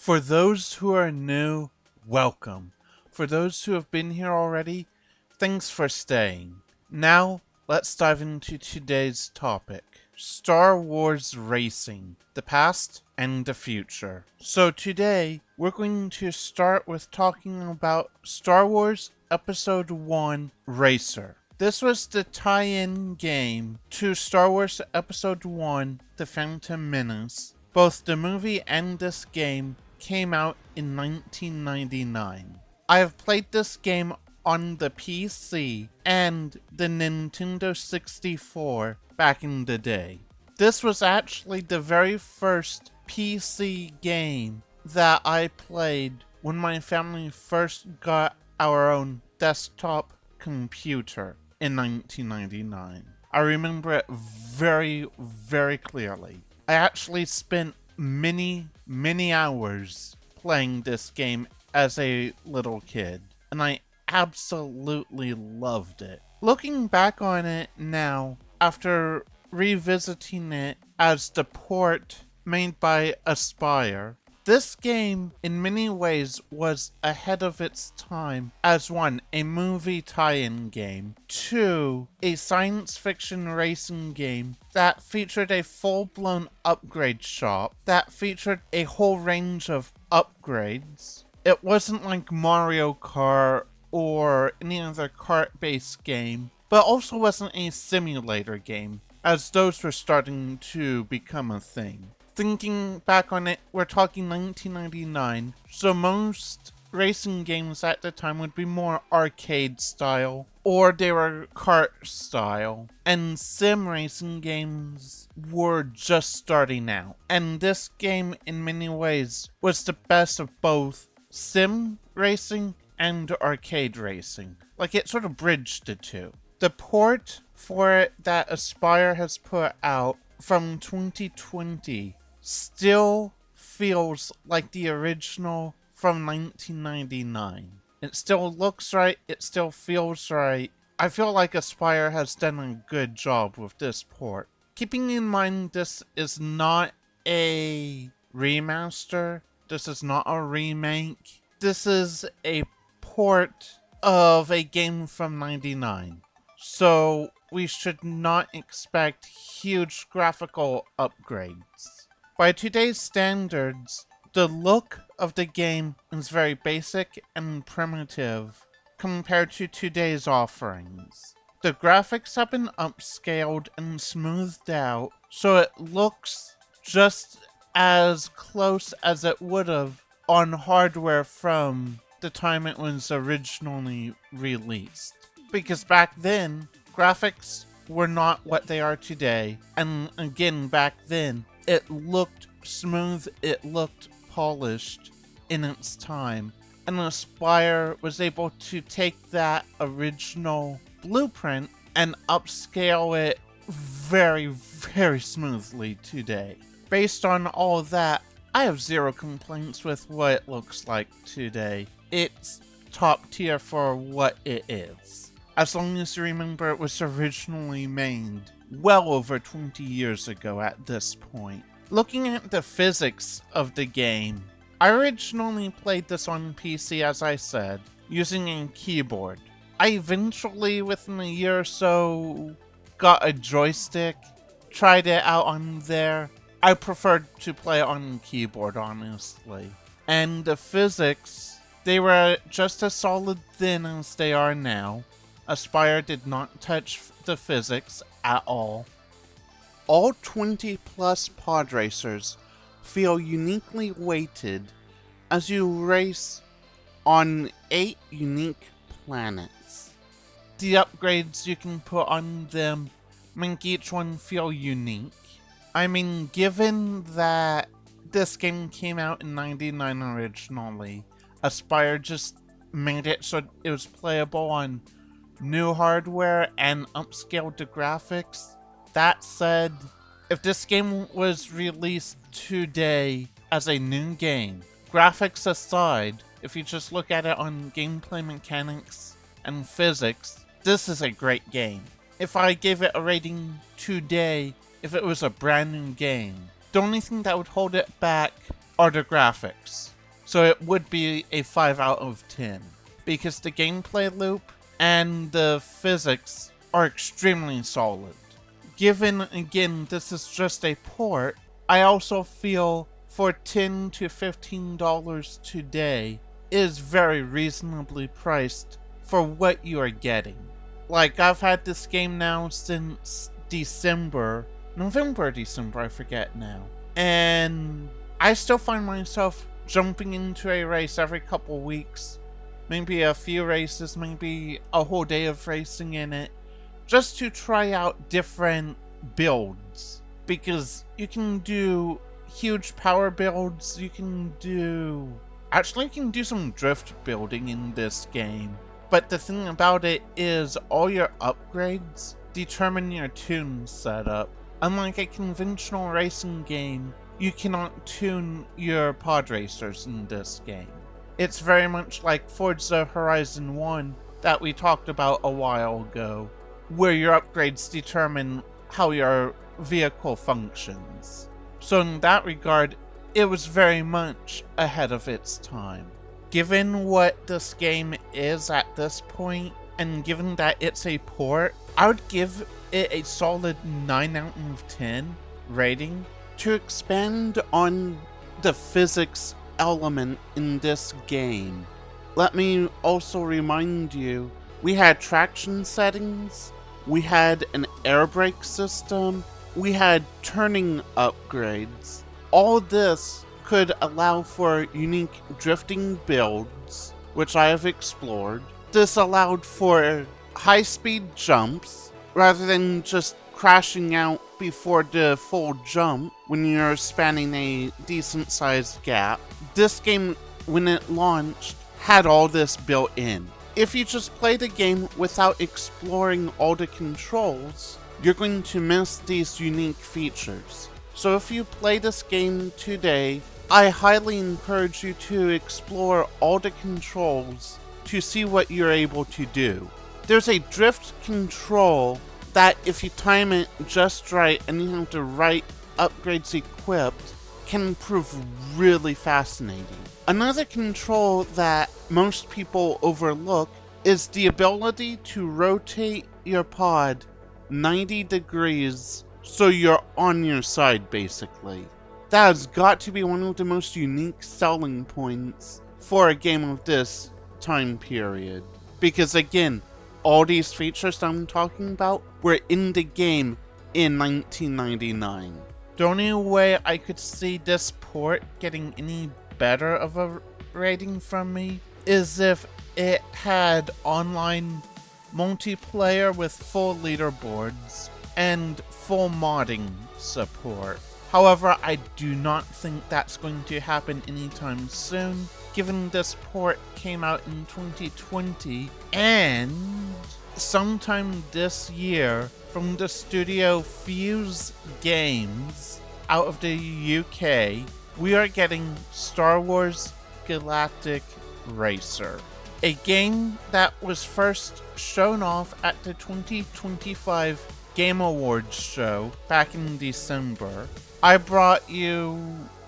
For those who are new, welcome. For those who have been here already, thanks for staying. Now, let's dive into today's topic. Star Wars Racing, the past and the future. So today, we're going to start with talking about Star Wars Episode 1 Racer. This was the tie-in game to Star Wars Episode 1, The Phantom Menace. Both the movie and this game came out in 1999. I have played this game on the PC and the Nintendo 64 back in the day. This was actually the very first PC game that I played when my family first got our own desktop computer in 1999. I remember it very, very clearly. I actually spent many hours playing this game as a little kid, and I absolutely loved it. Looking back on it now, after revisiting it as the port made by Aspyr, this game in many ways was ahead of its time as 1, a movie tie-in game, 2, a science fiction racing game that featured a full-blown upgrade shop, that featured a whole range of upgrades. It wasn't like Mario Kart or any other kart-based game, but also wasn't a simulator game, as those were starting to become a thing. Thinking back on it, we're talking 1999, so most racing games at the time would be more arcade style, or they were kart style, and sim racing games were just starting out. And this game, in many ways, was the best of both sim racing and arcade racing. Like, it sort of bridged the two. The port for it that Aspyr has put out from 2020 still feels like the original from 1999. It still looks right, it still feels right. I feel like Aspyr has done a good job with this port. Keeping in mind this is not a remaster, this is not a remake, this is a port of a game from 99. So we should not expect huge graphical upgrades. By today's standards, the look of the game is very basic and primitive compared to today's offerings. The graphics have been upscaled and smoothed out, so it looks just as close as it would have on hardware from the time it was originally released. Because back then, graphics were not what they are today, and again, back then, it looked smooth, it looked polished in its time, and Aspyr was able to take that original blueprint and upscale it very, very smoothly today. Based on all that, I have zero complaints with what it looks like today. It's top tier for what it is. As long as you remember it was originally made well over 20 years ago at this point. Looking at the physics of the game, I originally played this on PC, as I said, using a keyboard. I eventually, within a year or so, got a joystick, tried it out on there. I preferred to play it on keyboard, honestly. And the physics, they were just as solid then as they are now. Aspyr did not touch the physics at all. All 20 plus pod racers feel uniquely weighted as you race on 8 unique planets. The upgrades you can put on them make each one feel unique. I mean, given that this game came out in 99 originally, Aspyr just made it so it was playable on new hardware and upscaled the graphics. That said, if this game was released today as a new game, graphics aside, if you just look at it on gameplay mechanics and physics, this is a great game. If I gave it a rating today, if it was a brand new game, the only thing that would hold it back are the graphics. So it would be a 5 out of 10, because the gameplay loop and the physics are extremely solid. Given, again, this is just a port, I also feel for $10 to $15 today is very reasonably priced for what you are getting. Like, I've had this game now since November, December, I forget now. And I still find myself jumping into a race every couple weeks. Maybe a few races, maybe a whole day of racing in it, just to try out different builds. Because you can do huge power builds, you can do some drift building in this game. But the thing about it is all your upgrades determine your tune setup. Unlike a conventional racing game, you cannot tune your pod racers in this game. It's very much like Forza Horizon 1 that we talked about a while ago, where your upgrades determine how your vehicle functions. So in that regard, it was very much ahead of its time. Given what this game is at this point, and given that it's a port, I would give it a solid 9 out of 10 rating. To expand on the physics element in this game, let me also remind you, we had traction settings, we had an air brake system, we had turning upgrades. All this could allow for unique drifting builds, which I have explored. This allowed for high-speed jumps, rather than just crashing out before the full jump when you're spanning a decent-sized gap. This game, when it launched, had all this built in. If you just play the game without exploring all the controls, you're going to miss these unique features. So if you play this game today, I highly encourage you to explore all the controls to see what you're able to do. There's a drift control that, if you time it just right and you have the right upgrades equipped, can prove really fascinating. Another control that most people overlook is the ability to rotate your pod 90 degrees so you're on your side, basically. That has got to be one of the most unique selling points for a game of this time period. Because again, all these features that I'm talking about were in the game in 1999. The only way I could see this port getting any better of a rating from me is if it had online multiplayer with full leaderboards and full modding support. However, I do not think that's going to happen anytime soon, given this port came out in 2020, and sometime this year, from the studio Fuse Games out of the UK, we are getting Star Wars Galactic Racer, a game that was first shown off at the 2025 Game Awards show back in December. I brought you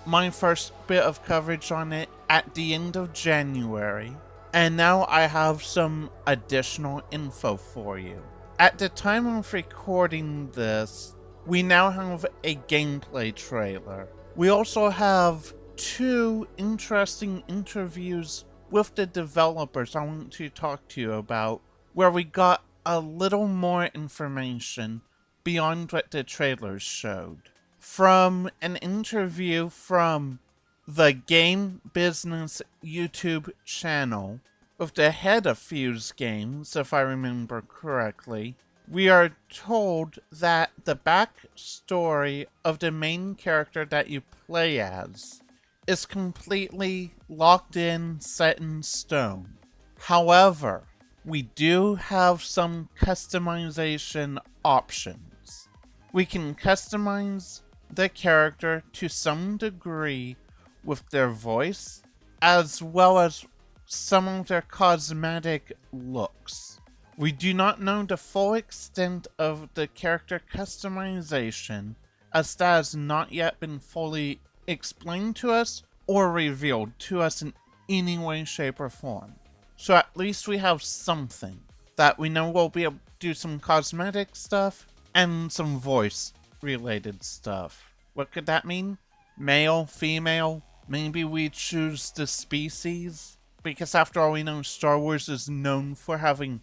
my first bit of coverage on it at the end of January, and now I have some additional info for you. At the time of recording this, we now have a gameplay trailer. We also have 2 interesting interviews with the developers I want to talk to you about, where we got a little more information beyond what the trailers showed. From an interview from the Game Business YouTube channel with the head of Fuse Games, if I remember correctly, we are told that the backstory of the main character that you play as is completely locked in, set in stone. However, we do have some customization options. We can customize the character to some degree with their voice, as well as some of their cosmetic looks. We do not know the full extent of the character customization, as that has not yet been fully explained to us or revealed to us in any way, shape, or form. So at least we have something that we know we'll be able to do some cosmetic stuff and some voice-related stuff. What could that mean? Male, female? Maybe we choose the species? Because after all we know, Star Wars is known for having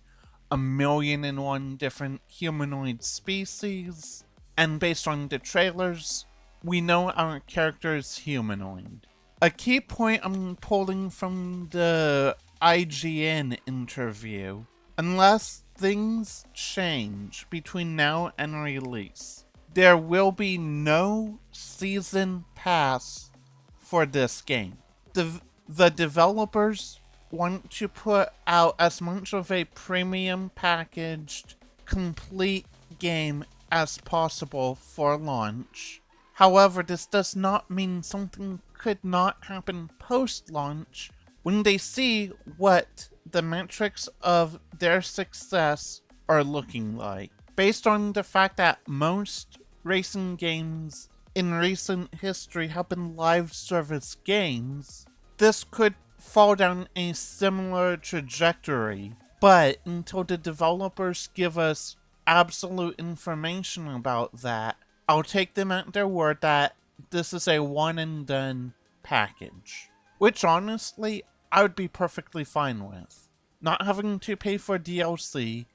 1,000,001 different humanoid species. And based on the trailers, we know our character is humanoid. A key point I'm pulling from the IGN interview, unless things change between now and release, there will be no season pass for this game. The developers want to put out as much of a premium packaged, complete game as possible for launch. However, this does not mean something could not happen post-launch when they see what the metrics of their success are looking like. Based on the fact that most racing games in recent history have been live service games, this could fall down a similar trajectory. But until the developers give us absolute information about that, I'll take them at their word that this is a one and done package. Which honestly, I would be perfectly fine with. Not having to pay for DLC,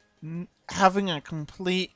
having a complete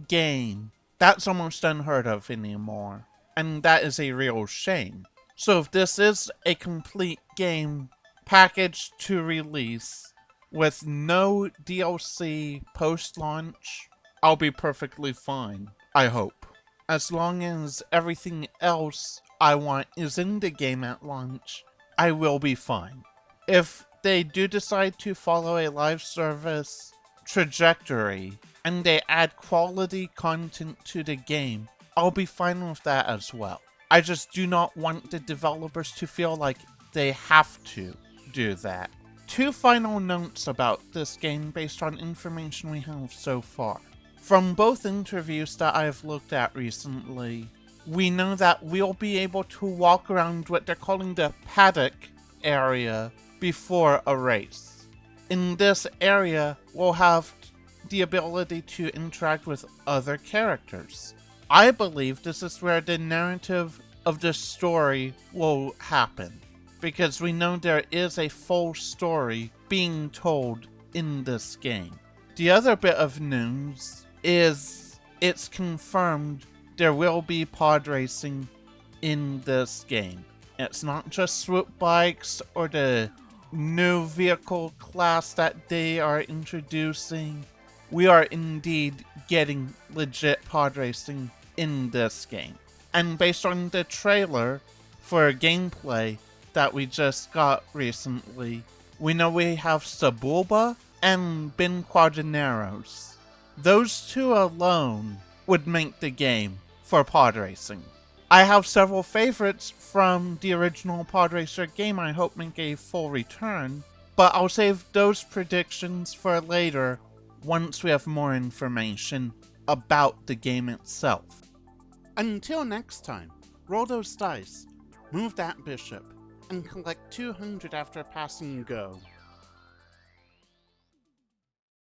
game, that's almost unheard of anymore. And that is a real shame. So if this is a complete game packaged to release with no DLC post-launch, I'll be perfectly fine, I hope. As long as everything else I want is in the game at launch, I will be fine. If they do decide to follow a live service trajectory and they add quality content to the game, I'll be fine with that as well. I just do not want the developers to feel like they have to do that. Two final notes about this game based on information we have so far. From both interviews that I've looked at recently, we know that we'll be able to walk around what they're calling the paddock area before a race. In this area, we'll have the ability to interact with other characters. I believe this is where the narrative of the story will happen, because we know there is a full story being told in this game. The other bit of news is it's confirmed there will be pod racing in this game. It's not just swoop bikes or the new vehicle class that they are introducing. We are indeed getting legit pod racing in this game. And based on the trailer for gameplay that we just got recently, we know we have Sebulba and Ben Quadraneros. Those two alone would make the game for pod racing. I have several favorites from the original Pod Racer game I hope make a full return, but I'll save those predictions for later once we have more information about the game itself. Until next time, roll those dice, move that bishop, and collect 200 after passing go.